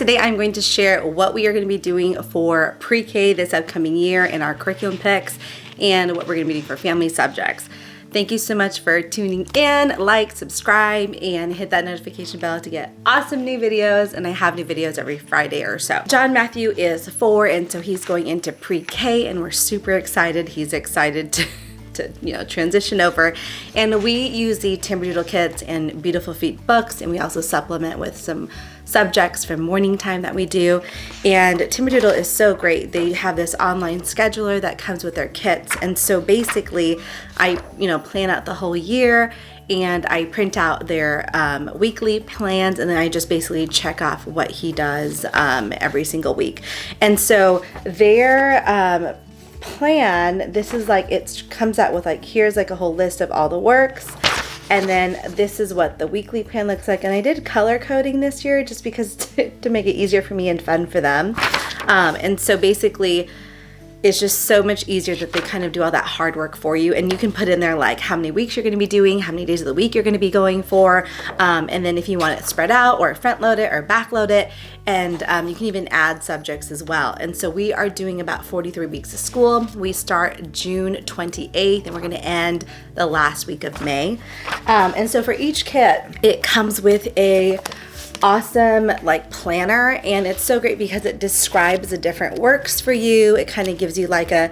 today I'm going to share what we are going to be doing for pre-K this upcoming year in our curriculum picks and what we're going to be doing for family subjects. Thank you so much for tuning in. Like, subscribe, and hit that notification bell to get awesome new videos. And I have new videos every Friday or so. John Matthew is 4, and so he's going into pre-K, and we're super excited. He's excited to transition over. And we use the Timberdoodle kits and Beautiful Feet books, and we also supplement with some subjects from morning time that we do. And Timberdoodle is so great. They have this online scheduler that comes with their kits, and so basically I plan out the whole year, and I print out their weekly plans, and then I just basically check off what he does every single week. And so their plan, this is like, it comes out with like, here's like a whole list of all the works, and then this is what the weekly plan looks like. And I did color coding this year just because to make it easier for me and fun for them. And so basically it's just so much easier that they kind of do all that hard work for you, and you can put in there like how many weeks you're going to be doing, how many days of the week you're going to be going for, and then if you want it spread out or front load it or back load it, and you can even add subjects as well. And so we are doing about 43 weeks of school. We start June 28th and we're going to end the last week of May. And so for each kit, it comes with a awesome like planner, and it's so great because it describes the different works for you. It kind of gives you like a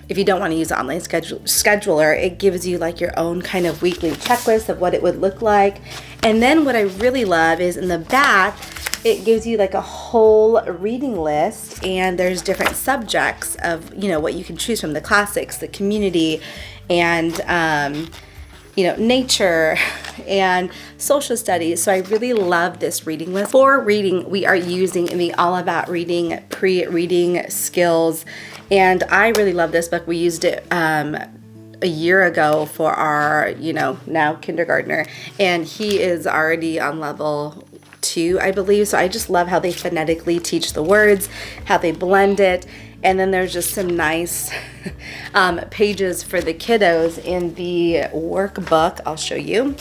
if you don't want to use online scheduler, it gives you like your own kind of weekly checklist of what it would look like. And then what I really love is in the back it gives you like a whole reading list, and there's different subjects of what you can choose from: the classics, the community, and nature and social studies. So I really love this reading list. For reading, we are using the All About Reading pre-reading skills, and I really love this book. We used it a year ago for our now kindergartner, and he is already on level 2, I believe. So I just love how they phonetically teach the words, how they blend it. And then there's just some nice pages for the kiddos in the workbook. I'll show you.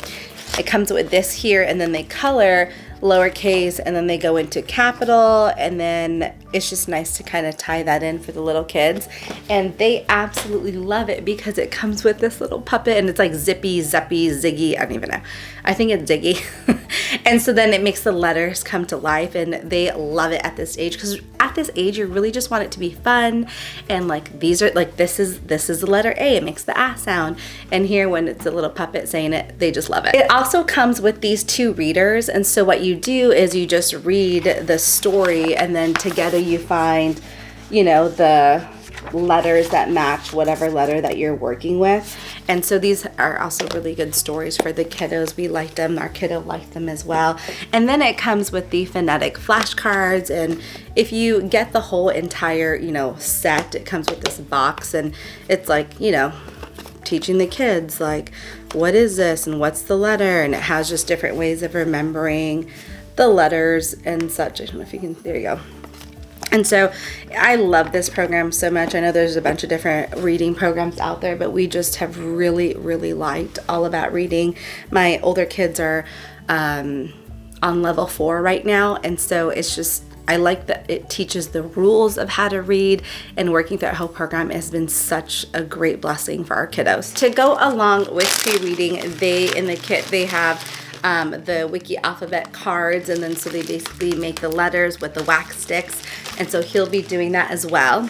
It comes with this here, and then they color lowercase, and then they go into capital, and then it's just nice to kind of tie that in for the little kids. And they absolutely love it because it comes with this little puppet, and it's like Zippy, Zeppy, Ziggy, I don't even know. I think it's Ziggy. And so then it makes the letters come to life, and they love it at this age, because at this age you really just want it to be fun, and like these are like, this is the letter A, it makes the A sound, and here when it's a little puppet saying it, they just love it. It also comes with these 2 readers, and so what you do is you just read the story, and then together you find the letters that match whatever letter that you're working with. And so these are also really good stories for the kiddos. We like them, our kiddo liked them as well. And then it comes with the phonetic flashcards, and if you get the whole entire set, it comes with this box, and it's like teaching the kids like, what is this and what's the letter, and it has just different ways of remembering the letters and such. I don't know if you can, there you go. And so I love this program so much. I know there's a bunch of different reading programs out there, but we just have really, really liked All About Reading. My older kids are on level 4 right now, and so it's just, I like that it teaches the rules of how to read, and working through that whole program has been such a great blessing for our kiddos. To go along with pre-reading, in the kit, they have the wiki alphabet cards, and then so they basically make the letters with the wax sticks, and so he'll be doing that as well.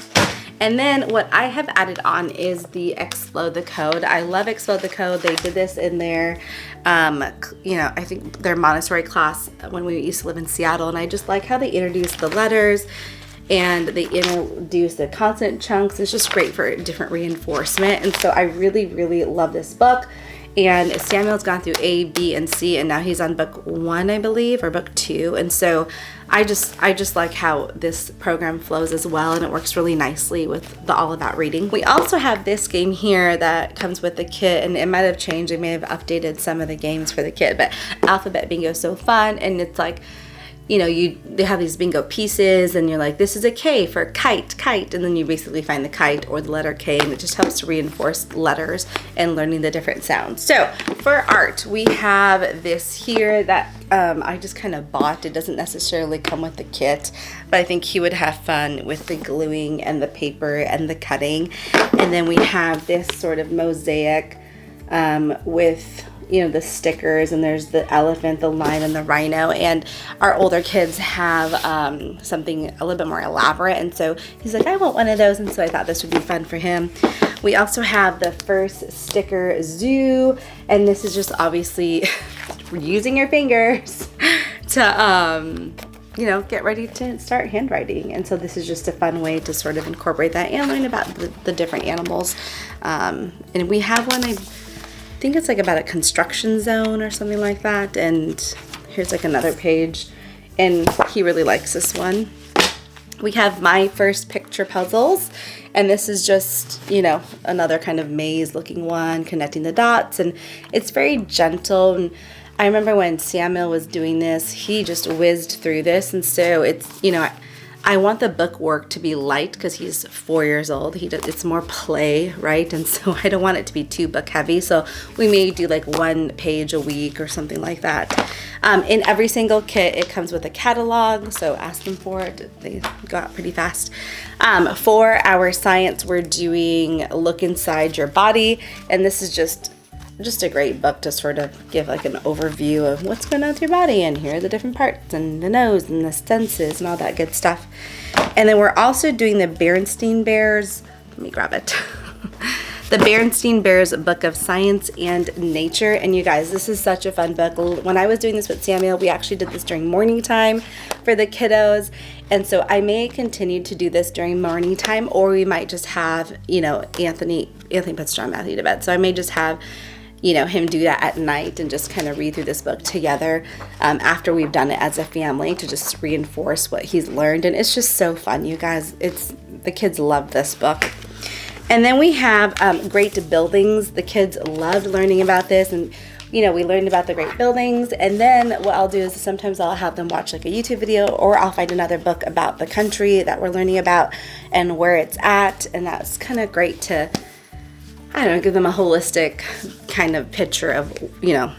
And then what I have added on is the Explode the Code. I love Explode the Code. They did this in their I think their Montessori class when we used to live in Seattle, and I just like how they introduce the letters and they introduce the consonant chunks. It's just great for different reinforcement, and so I really, really love this book. And Samuel's gone through A, B, and C, and now he's on book 1, I believe, or book 2. And so I just like how this program flows as well, and it works really nicely with the All About Reading. We also have this game here that comes with the kit, and it might have changed. They may have updated some of the games for the kit, but Alphabet Bingo is so fun, and it's like, you know, they have these bingo pieces and you're like, this is a K for kite, kite. And then you basically find the kite or the letter K, and it just helps to reinforce letters and learning the different sounds. So for art, we have this here that I just kind of bought. It doesn't necessarily come with the kit, but I think he would have fun with the gluing and the paper and the cutting. And then we have this sort of mosaic with, you know, the stickers, and there's the elephant, the lion, and the rhino. And our older kids have something a little bit more elaborate, and so he's like, I want one of those, and so I thought this would be fun for him. We also have the first sticker zoo, and this is just obviously using your fingers to you know, get ready to start handwriting. And so this is just a fun way to sort of incorporate that and learn about the different animals. And we have one, I think it's like about a construction zone or something like that. And here's like another page, and he really likes this one. We have my first picture puzzles, and this is just, you know, another kind of maze looking one, connecting the dots, and it's very gentle. And I remember when Samuel was doing this, he just whizzed through this, and so it's, you know, I want the book work to be light because he's 4 years old. It's more play, right? And so I don't want it to be too book heavy. So we may do like 1 page a week or something like that. In every single kit, it comes with a catalog. So ask them for it. They go out pretty fast. For our science, we're doing Look Inside Your Body. And this is just a great book to sort of give like an overview of what's going on with your body, and here are the different parts, and the nose and the senses and all that good stuff. And then we're also doing the Berenstain Bears. Let me grab it. The Berenstain Bears Book of Science and Nature. And you guys, this is such a fun book. When I was doing this with Samuel, we actually did this during morning time for the kiddos. And so I may continue to do this during morning time, or we might just have, you know, Anthony puts John Matthew to bed. So I may just have, you know, him do that at night and just kind of read through this book together after we've done it as a family to just reinforce what he's learned. And it's just so fun, you guys. The kids love this book. And then we have Great Buildings. The kids loved learning about this, and you know, we learned about the great buildings. And then what I'll do is sometimes I'll have them watch like a YouTube video, or I'll find another book about the country that we're learning about and where it's at. And that's kind of great to, I don't know, give them a holistic kind of picture of, you know,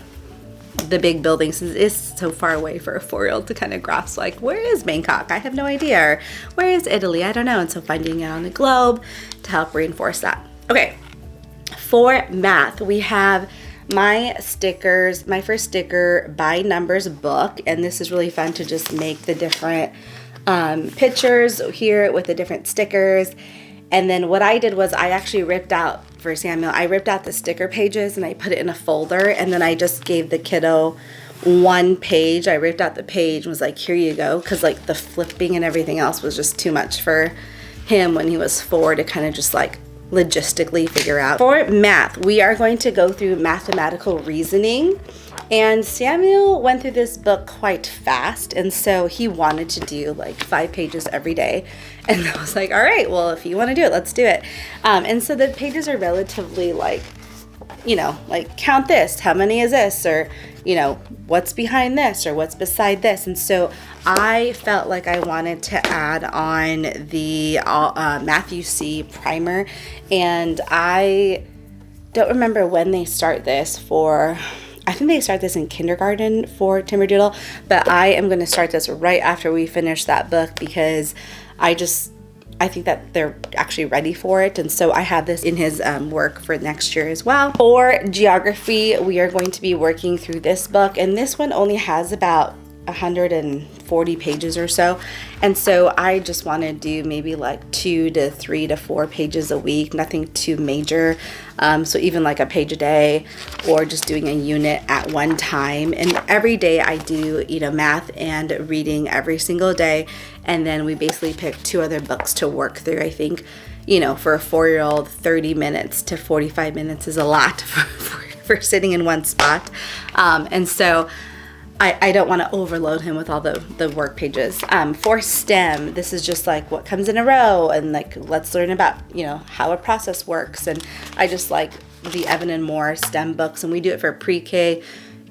the big buildings. Is so far away for a 4-year-old to kind of grasp, like, where is Bangkok? I have no idea. Or where is Italy? I don't know. And so finding it on the globe to help reinforce that. Okay, for math, we have my stickers, my first sticker by numbers book. And this is really fun to just make the different pictures here with the different stickers. And then what I did was I actually ripped out, for Samuel, I ripped out the sticker pages and I put it in a folder, and then I just gave the kiddo 1 page. I ripped out the page and was like, here you go, because like the flipping and everything else was just too much for him when he was 4 to kind of just like logistically figure out. For math, we are going to go through mathematical reasoning. And Samuel went through this book quite fast, and so he wanted to do like 5 pages every day. And I was like, all right, well, if you want to do it, let's do it. And so the pages are relatively like, you know, like count this, how many is this, or, you know, what's behind this, or what's beside this. And so I felt like I wanted to add on the Matthew C. primer, and I don't remember when they start this for, I think they start this in kindergarten for Timberdoodle, but I am going to start this right after we finish that book, because I think that they're actually ready for it. And so I have this in his work for next year as well. For geography, we are going to be working through this book, and this one only has about 140 pages or so. And so I just want to do maybe like 2 to 3 to 4 pages a week, nothing too major. So even like a page a day, or just doing a unit at one time. And every day I do, you know, math and reading every single day. And then we basically pick 2 other books to work through. I think, you know, for a 4-year-old, 30 minutes to 45 minutes is a lot for sitting in one spot. And so I don't want to overload him with all the work pages. For STEM, this is just like what comes in a row, and like let's learn about, you know, how a process works. And I just like the Evan and Moore STEM books, and we do it for pre-K,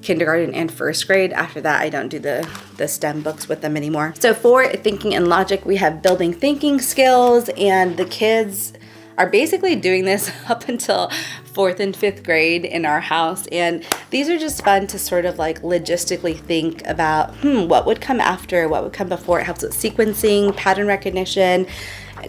kindergarten and first grade. After that, I don't do the STEM books with them anymore. So for thinking and logic, we have building thinking skills, and the kids are basically doing this up until 4th and 5th grade in our house. And these are just fun to sort of like logistically think about, what would come after, what would come before. It helps with sequencing, pattern recognition,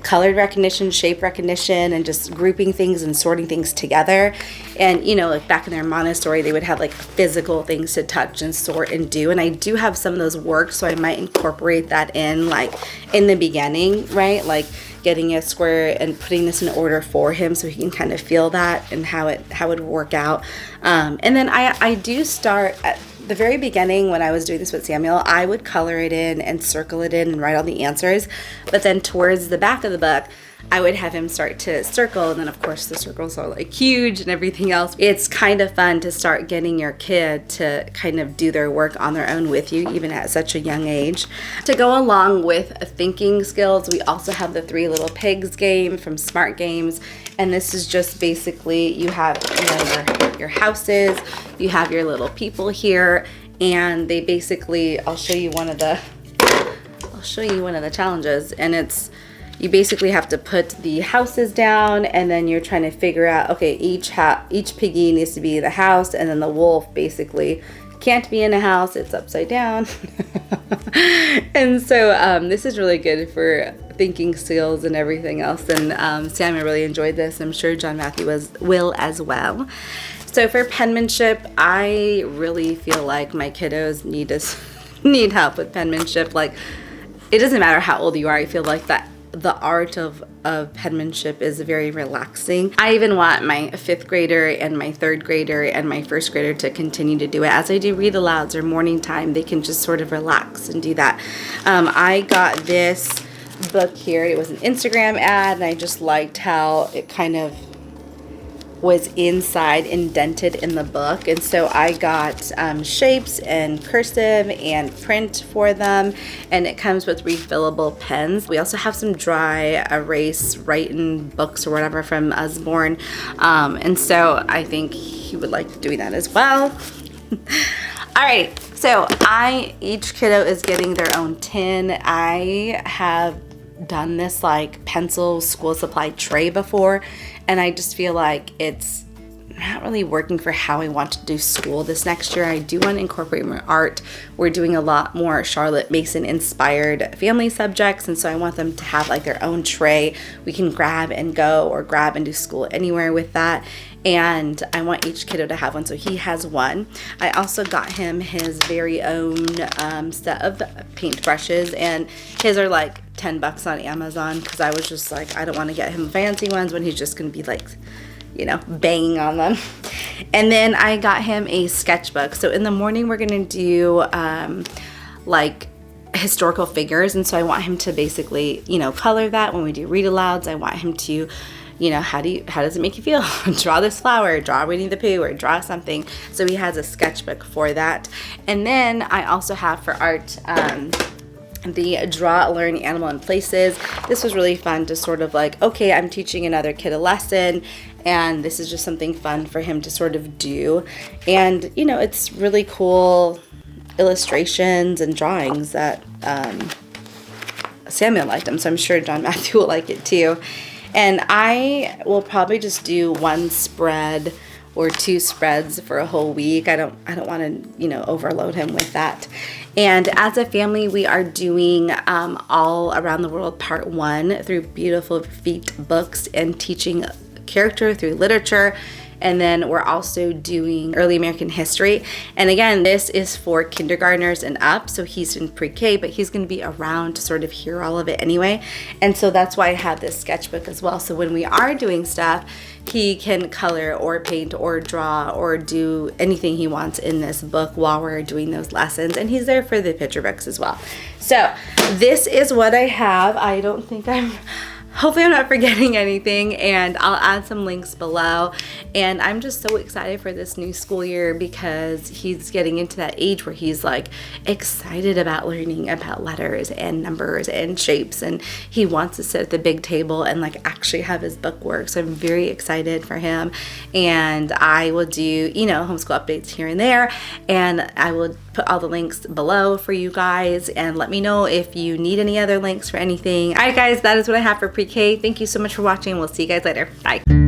color recognition, shape recognition, and just grouping things and sorting things together. And, you know, like back in their Montessori, they would have like physical things to touch and sort and do. And I do have some of those work, so I might incorporate that in like in the beginning, right? Like getting a square and putting this in order for him so he can kind of feel that and how it would work out. And then I do start at the very beginning when I was doing this with Samuel. I would color it in and circle it in and write all the answers. But then towards the back of the book, I would have him start to circle, and then of course the circles are like huge and everything else. It's kind of fun to start getting your kid to kind of do their work on their own with you, even at such a young age. To go along with thinking skills, we also have the 3 Little Pigs game from Smart Games, and this is just basically you have your houses, you have your little people here, and they basically, I'll show you one of the challenges, and it's you basically have to put the houses down, and then you're trying to figure out, okay, each piggy needs to be in the house, and then the wolf basically can't be in a house, it's upside down. And so this is really good for thinking skills and everything else, and Samuel really enjoyed this. I'm sure John Matthew will as well. So for penmanship, I really feel like my kiddos need help with penmanship. Like, it doesn't matter how old you are, I feel like that the art of penmanship is very relaxing. I even want my 5th grader and my 3rd grader and my 1st grader to continue to do it. As I do read alouds or morning time, they can just sort of relax and do that. I got this book here. It was an Instagram ad, and I just liked how it kind of was inside indented in the book, and so I got shapes and cursive and print for them, and it comes with refillable pens. We also have some dry erase writing books or whatever from Usborne, and so I think he would like doing that as well. All right, so each kiddo is getting their own tin. I have done this like pencil school supply tray before, and I just feel like it's not really working for how I want to do school this next year. I do want to incorporate more art. We're doing a lot more Charlotte Mason inspired family subjects, and so I want them to have like their own tray we can grab and go, or grab and do school anywhere with that. And I want each kiddo to have one, so he has one. I also got him his very own set of paintbrushes, and his are like $10 on Amazon, because I was just like, I don't want to get him fancy ones when he's just going to be like, you know, banging on them. And then I got him a sketchbook. So in the morning we're going to do like historical figures, and so I want him to basically, you know, color that when we do read alouds. I want him to, you know, how does it make you feel? Draw this flower, draw Winnie the Pooh, or draw something. So he has a sketchbook for that. And then I also have for art the draw, learn, animal, and places. This was really fun to sort of like, okay, I'm teaching another kid a lesson, and this is just something fun for him to sort of do. And, you know, it's really cool illustrations and drawings that Samuel liked them, so I'm sure John Matthew will like it too. And I will probably just do 1 spread or 2 spreads for a whole week. I don't want to, you know, overload him with that. And as a family, we are doing All Around the World Part 1 through Beautiful Feet books and teaching character through literature. And then we're also doing early American history. And again, this is for kindergartners and up. So he's in pre-K, but he's going to be around to sort of hear all of it anyway. And so that's why I have this sketchbook as well. So when we are doing stuff, he can color or paint or draw or do anything he wants in this book while we're doing those lessons. And he's there for the picture books as well. So this is what I have. I don't think I'm hopefully I'm not forgetting anything, and I'll add some links below. And I'm just so excited for this new school year because he's getting into that age where he's like excited about learning about letters and numbers and shapes, and he wants to sit at the big table and like actually have his book work. So I'm very excited for him, and I will do, you know, homeschool updates here and there, and I will put all the links below for you guys, and let me know if you need any other links for anything. All right guys, that is what I have for pre-K. Thank you so much for watching. We'll see you guys later. Bye.